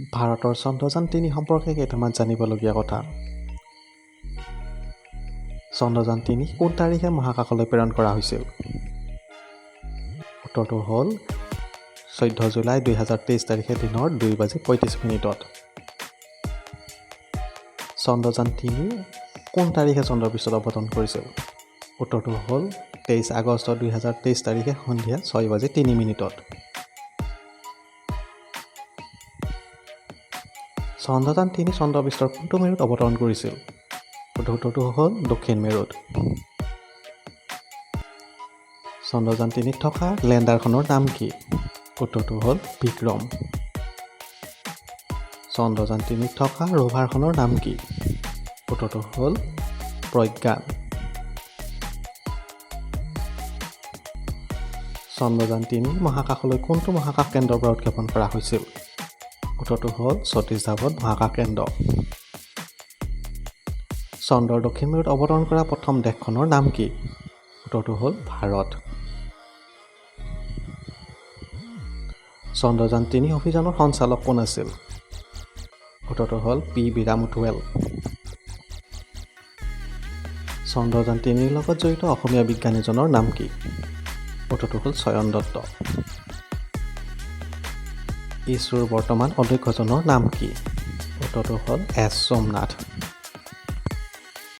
ভাৰতৰ চন্দ্ৰযান ৩ সম্পৰ্কে কেইটামান জানিবলগীয়া কথা। চন্দ্ৰযান ৩ কোন তাৰিখে মহাকাশলৈ প্ৰেৰণ কৰা হৈছিল? উত্তৰটো হ'ল 14 জুলাই 2023 তাৰিখে দিনৰ 2:35। চন্দ্ৰযান ৩ কোন তাৰিখে চন্দ্ৰপৃষ্ঠত অৱতৰণ কৰিছিল? উত্তৰটো হ'ল 23 আগষ্ট 2023 তাৰিখে সন্ধিয়া 6:03। চন্দ্ৰযান ৩ চন্দ্ৰপৃষ্ঠৰ কোনটো মেৰুত অৱতৰণ কৰিছিল? উত্তৰটো হ'ল দক্ষিণ মেৰুত। চন্দ্ৰযান ৩ত থকা লেণ্ডাৰখনৰ নাম কি? উত্তৰটো হ'ল বিক্ৰম। চন্দ্ৰযান ৩ত থকা ৰোভাৰখনৰ নাম কি? উত্তৰটো হ'ল প্ৰজ্ঞান। চন্দ্ৰযান ৩ মহাকাশলৈ কোনটো মহাকাশ কেন্দ্ৰৰ পৰা উৎক্ষেপণ কৰা হৈছিল? উত্তৰটো হ'ল সতীশ ধাৱন মহাকাশ কেন্দ্ৰ। চন্দ্ৰৰ দক্ষিণ মেৰুত অৱতৰণ কৰা প্ৰথম দেশখনৰ নাম কি? উত্তৰটো হ'ল ভাৰত। চন্দ্ৰযান ৩ অভিযানৰ সঞ্চালক কোন আছিল? উত্তৰটো হ'ল পি বিৰামুথুৱেল। চন্দ্ৰযান ৩ৰ লগত জড়িত অসমীয়া বিজ্ঞানীজনৰ নাম কি? উত্তৰটো হ'ল স্বয়ন দত্ত। ইছৰোৰ বৰ্তমান অধ্যক্ষজনৰ নাম কি? উত্তৰটো হ'ল এছ সোমনাথ।